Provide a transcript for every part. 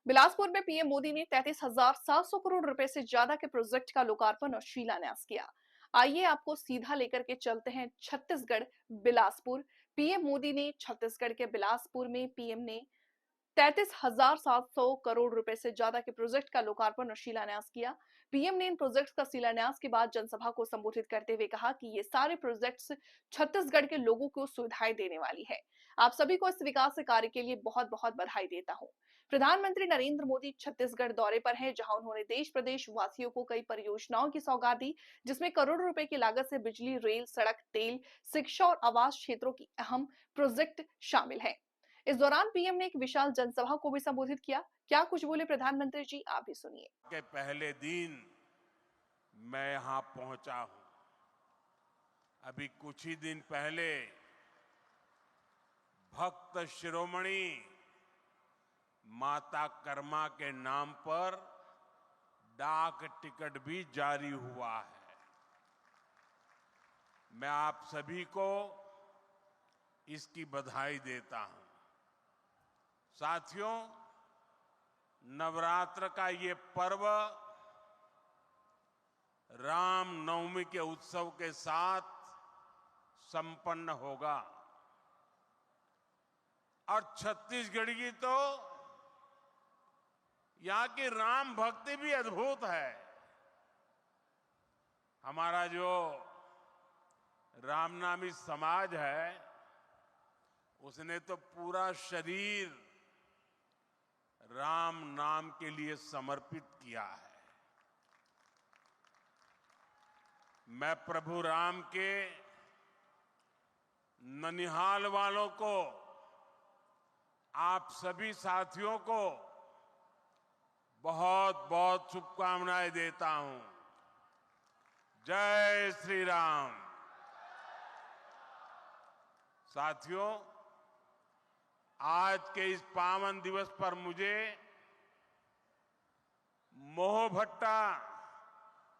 बिलासपुर में पीएम मोदी ने 33,700 करोड़ रुपए से ज्यादा के प्रोजेक्ट का लोकार्पण और शिलान्यास किया। आइए आपको सीधा लेकर के चलते हैं छत्तीसगढ़ बिलासपुर। पीएम मोदी ने छत्तीसगढ़ के बिलासपुर में पीएम ने 33,700 करोड़ रुपए से ज्यादा के प्रोजेक्ट का लोकार्पण और शिलान्यास किया। पीएम ने इन प्रोजेक्ट्स का शिलान्यास के बाद जनसभा को संबोधित करते हुए कहा कि ये सारे प्रोजेक्ट्स छत्तीसगढ़ के लोगों को सुविधाएं देने वाली है। आप सभी को इस विकास कार्य के लिए बहुत बहुत बधाई देता हूं। प्रधानमंत्री नरेंद्र मोदी छत्तीसगढ़ दौरे पर हैं, जहां उन्होंने देश प्रदेश वासियों को कई परियोजनाओं की सौगात दी, जिसमें करोड़ों रुपए की लागत से बिजली, रेल, सड़क, तेल, शिक्षा और आवास क्षेत्रों की अहम प्रोजेक्ट शामिल है। इस दौरान पीएम ने एक विशाल जनसभा को भी संबोधित किया। क्या कुछ बोले प्रधानमंत्री जी, आप भी सुनिए। के पहले दिन मैं यहां पहुंचा हूं। अभी कुछ ही दिन पहले भक्त शिरोमणि माता कर्मा के नाम पर डाक टिकट भी जारी हुआ है। मैं आप सभी को इसकी बधाई देता हूं। साथियों, नवरात्र का ये पर्व राम नवमी के उत्सव के साथ संपन्न होगा और छत्तीसगढ़ की तो यहां की राम भक्ति भी अद्भुत है। हमारा जो रामनामी समाज है, उसने तो पूरा शरीर राम नाम के लिए समर्पित किया है। मैं प्रभु राम के ननिहाल वालों को, आप सभी साथियों को बहुत बहुत शुभकामनाएं देता हूं। जय श्री राम। साथियों, आज के इस पावन दिवस पर मुझे मोहभट्टा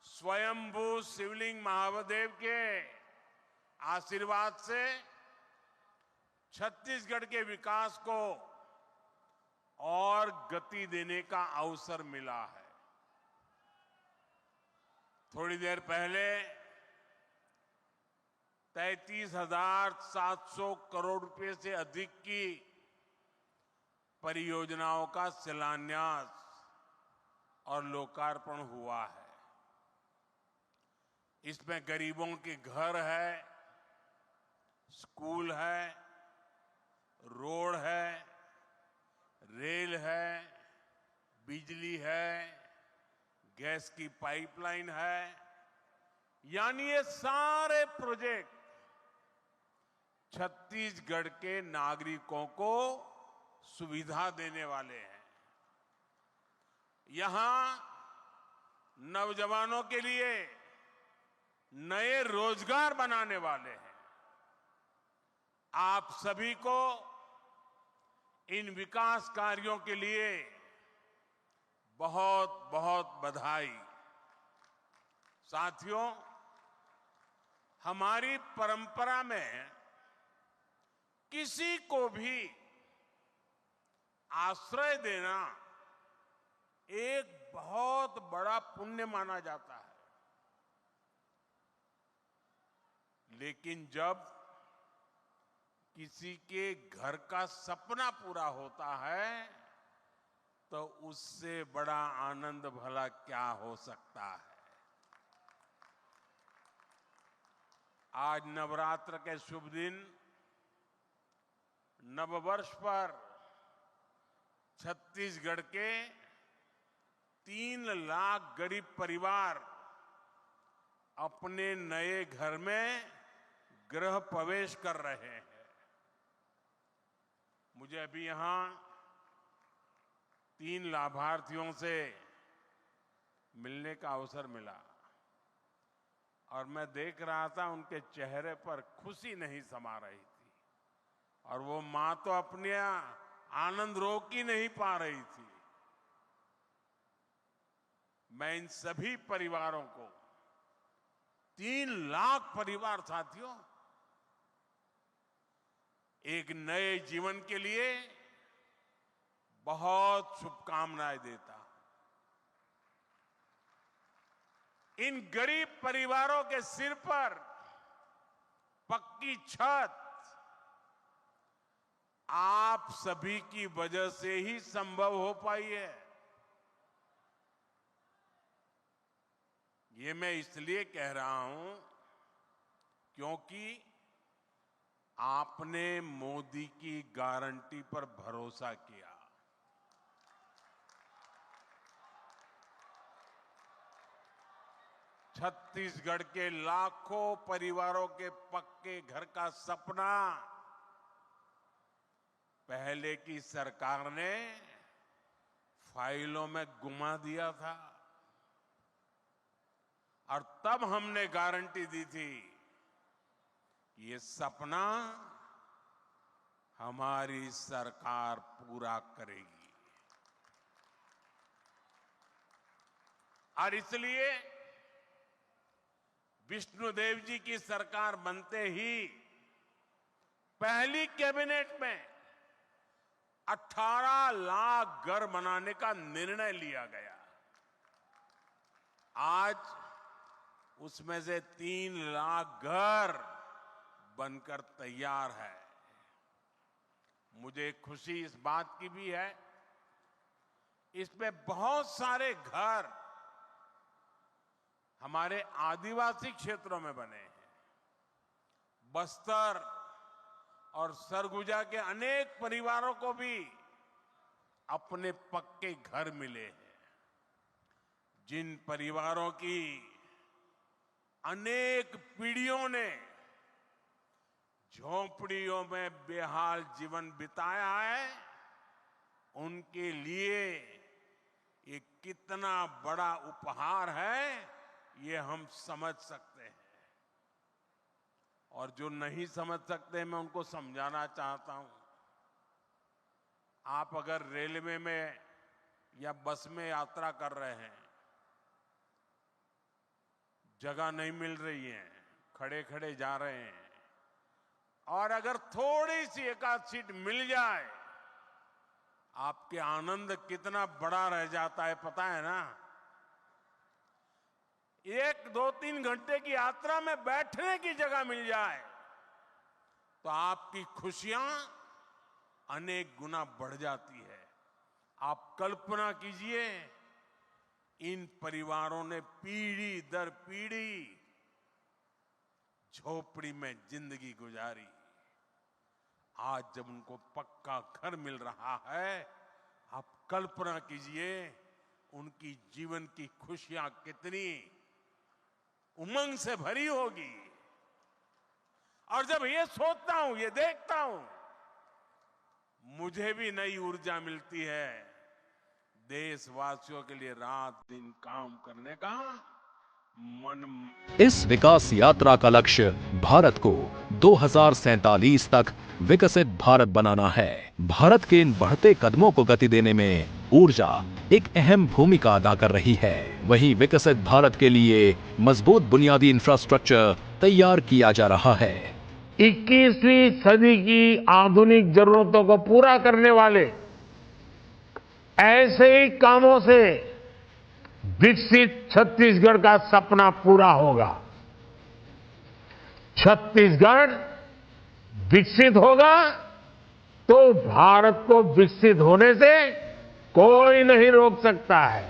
स्वयंभू शिवलिंग महादेव के आशीर्वाद से छत्तीसगढ़ के विकास को और गति देने का अवसर मिला है। थोड़ी देर पहले 33,700 करोड़ रुपए से अधिक की परियोजनाओं का शिलान्यास और लोकार्पण हुआ है। इसमें गरीबों के घर है, स्कूल है, रोड है, रेल है, बिजली है, गैस की पाइपलाइन है। यानी ये सारे प्रोजेक्ट छत्तीसगढ़ के नागरिकों को सुविधा देने वाले हैं। यहां नौजवानों के लिए नए रोजगार बनाने वाले हैं। आप सभी को इन विकास कार्यों के लिए बहुत बहुत बधाई। साथियों, हमारी परंपरा में किसी को भी आश्रय देना एक बहुत बड़ा पुण्य माना जाता है। लेकिन जब किसी के घर का सपना पूरा होता है, तो उससे बड़ा आनंद भला क्या हो सकता है। आज नवरात्र के शुभ दिन, नववर्ष पर छत्तीसगढ़ के 3 लाख गरीब परिवार अपने नए घर में गृह प्रवेश कर रहे हैं। मुझे अभी यहां 3 लाभार्थियों से मिलने का अवसर मिला और मैं देख रहा था उनके चेहरे पर खुशी नहीं समा रही थी और वो मां तो अपने आनंद रोक ही नहीं पा रही थी। मैं इन सभी परिवारों को, 3 लाख परिवार साथियों, एक नए जीवन के लिए बहुत शुभकामनाएं देता हूं। इन गरीब परिवारों के सिर पर पक्की छत आप सभी की वजह से ही संभव हो पाई है। ये मैं इसलिए कह रहा हूं क्योंकि आपने मोदी की गारंटी पर भरोसा किया। छत्तीसगढ़ के लाखों परिवारों के पक्के घर का सपना पहले की सरकार ने फाइलों में गुमा दिया था और तब हमने गारंटी दी थी कि ये सपना हमारी सरकार पूरा करेगी। और इसलिए विष्णुदेव जी की सरकार बनते ही पहली कैबिनेट में 18 लाख घर बनाने का निर्णय लिया गया। आज उसमें से 3 लाख घर बनकर तैयार है। मुझे खुशी इस बात की भी है, इसमें बहुत सारे घर हमारे आदिवासी क्षेत्रों में बने हैं। बस्तर और सरगुजा के अनेक परिवारों को भी अपने पक्के घर मिले हैं। जिन परिवारों की अनेक पीढ़ियों ने झोंपड़ियों में बेहाल जीवन बिताया है, उनके लिए ये कितना बड़ा उपहार है ये हम समझ सकते हैं। और जो नहीं समझ सकते मैं उनको समझाना चाहता हूं। आप अगर रेलवे में या बस में यात्रा कर रहे हैं, जगह नहीं मिल रही है, खड़े खड़े जा रहे हैं, और अगर थोड़ी सी एक आध सीट मिल जाए, आपके आनंद कितना बड़ा रह जाता है पता है ना। 1, 2, 3 घंटे की यात्रा में बैठने की जगह मिल जाए तो आपकी खुशियां अनेक गुना बढ़ जाती है। आप कल्पना कीजिए, इन परिवारों ने पीढ़ी दर पीढ़ी झोपड़ी में जिंदगी गुजारी। आज जब उनको पक्का घर मिल रहा है, आप कल्पना कीजिए उनकी जीवन की खुशियां कितनी उमंग से भरी होगी। और जब ये सोचता हूं, ये देखता हूं, मुझे भी नई ऊर्जा मिलती है देशवासियों के लिए रात दिन काम करने का मन। इस विकास यात्रा का लक्ष्य भारत को 2047 तक विकसित भारत बनाना है। भारत के इन बढ़ते कदमों को गति देने में ऊर्जा एक अहम भूमिका अदा कर रही है। वहीं विकसित भारत के लिए मजबूत बुनियादी इंफ्रास्ट्रक्चर तैयार किया जा रहा है। 21वीं सदी की आधुनिक जरूरतों को पूरा करने वाले ऐसे ही कामों से विकसित छत्तीसगढ़ का सपना पूरा होगा। छत्तीसगढ़ विकसित होगा तो भारत को विकसित होने से कोई नहीं रोक सकता है।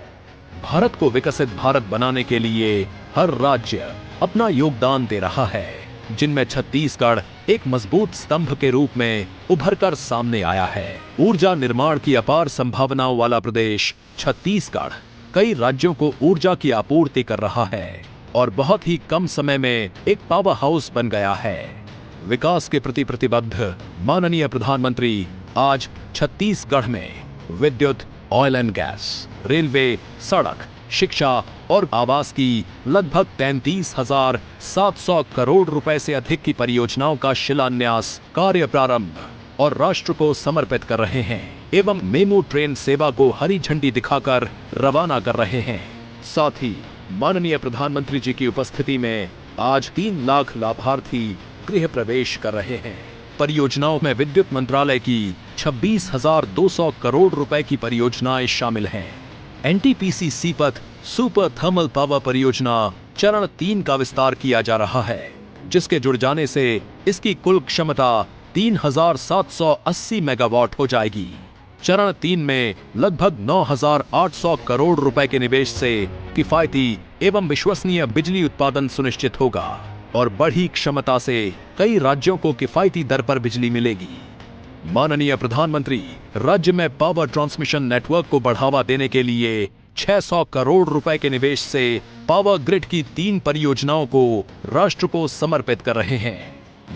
भारत को विकसित भारत बनाने के लिए हर राज्य अपना योगदान दे रहा है, जिनमें छत्तीसगढ़ एक मजबूत स्तंभ के रूप में उभरकर सामने आया है। ऊर्जा निर्माण की अपार संभावनाओं वाला प्रदेश छत्तीसगढ़ कई राज्यों को ऊर्जा की आपूर्ति कर रहा है और बहुत ही कम समय में एक पावर हाउस बन गया है। विकास के प्रति प्रतिबद्ध माननीय प्रधानमंत्री आज छत्तीसगढ़ में विद्युत, ऑयल एंड गैस, रेलवे, सड़क, शिक्षा और आवास की लगभग 33,700 करोड़ रुपए से अधिक की परियोजनाओं का शिलान्यास, कार्य प्रारंभ और राष्ट्र को समर्पित कर रहे हैं एवं मेमू ट्रेन सेवा को हरी झंडी दिखाकर रवाना कर रहे हैं। साथ ही माननीय प्रधानमंत्री जी की उपस्थिति में आज 3 लाख लाभार्थी गृह प्रवेश कर रहे हैं। परियोजनाओं में विद्युत मंत्रालय की 26,200 करोड़ रुपए की परियोजनाएं शामिल हैं। NTPC Sipat super thermal power परियोजना चरण 3 का विस्तार किया जा रहा है, जिसके जुड़ जाने से इसकी कुल क्षमता 3,780 मेगावाट हो जाएगी। चरण 3 में लगभग 9,800 करोड़ रुपए के निवेश से किफायती एवं विश्वसनीय बिजली उत्पादन सुनिश्चित होगा और बढ़ी क्षमता से कई राज्यों को किफायती दर पर बिजली मिलेगी। माननीय प्रधानमंत्री राज्य में पावर ट्रांसमिशन नेटवर्क को बढ़ावा देने के लिए 600 करोड़ रुपए के निवेश से पावर ग्रिड की 3 परियोजनाओं को राष्ट्र को समर्पित कर रहे हैं।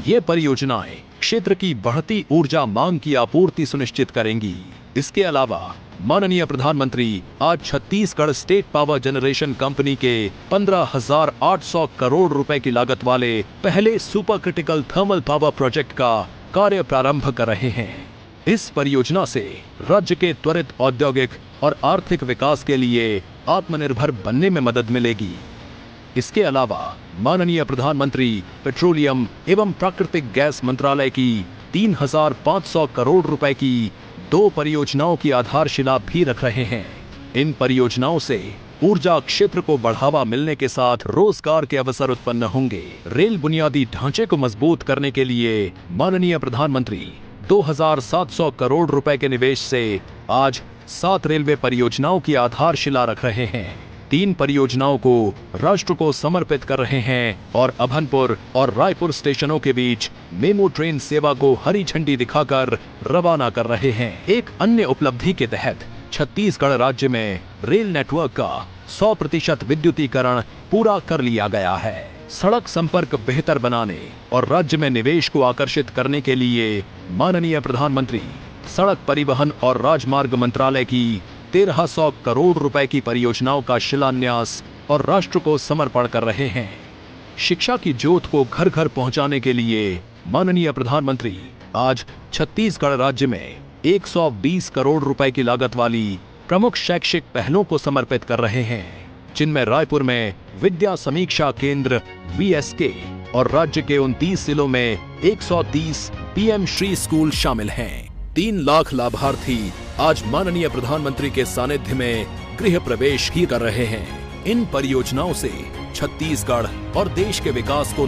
ये परियोजनाएं क्षेत्र की बढ़ती ऊर्जा मांग की आपूर्ति सुनिश्चित करेंगी। इसके अलावा माननीय प्रधानमंत्री आज Chhattisgarh state power generation company के 15,800 करोड़ रुपए की लागत वाले पहले super critical thermal power project का कार्य प्रारंभ कर रहे हैं। इस परियोजना से राज्य के त्वरित औद्योगिक और आर्थिक विकास के लिए आत्मनिर्भर बनने में मदद मिलेगी। इसके अलावा माननीय प्रधानमंत्री पेट्रोलियम एवं प्राकृतिक गैस मंत्रालय की 3,500 करोड़ रुपए की 2 परियोजनाओं की आधारशिला भी रख रहे हैं। इन परियोजनाओं से ऊर्जा क्षेत्र को बढ़ावा मिलने के साथ रोजगार के अवसर उत्पन्न होंगे। रेल बुनियादी ढांचे को मजबूत करने के लिए माननीय प्रधानमंत्री 2,700 करोड़ रुपए के निवेश से आज 7 रेलवे परियोजनाओं की आधारशिला रख रहे हैं। 3 परियोजनाओं को राष्ट्र को समर्पित कर रहे हैं और अभनपुर और रायपुर स्टेशनों के बीच मेमू ट्रेन सेवा को हरी झंडी दिखाकर रवाना कर रहे हैं। एक अन्य उपलब्धि के तहत छत्तीसगढ़ राज्य में रेल नेटवर्क का 100% विद्युतीकरण पूरा कर लिया गया है। सड़क संपर्क बेहतर बनाने और राज्य में निवेश को आकर्षित करने के लिए माननीय प्रधानमंत्री सड़क परिवहन और राजमार्ग मंत्रालय की 1,300 करोड़ रुपए की परियोजनाओं का शिलान्यास और राष्ट्र को समर्पण कर रहे हैं। शिक्षा की ज्योत को घर घर पहुंचाने के लिए माननीय प्रधानमंत्री आज छत्तीसगढ़ राज्य में 120 करोड़ रुपए की लागत वाली प्रमुख शैक्षिक पहलों को समर्पित कर रहे हैं, जिनमें रायपुर में विद्या समीक्षा केंद्र VSK और राज्य के 29 जिलों में 130 PM श्री स्कूल शामिल हैं। 3 लाख लाभार्थी आज माननीय प्रधानमंत्री के सानिध्य में गृह प्रवेश ही कर रहे हैं। इन परियोजनाओं से छत्तीसगढ़ और देश के विकास को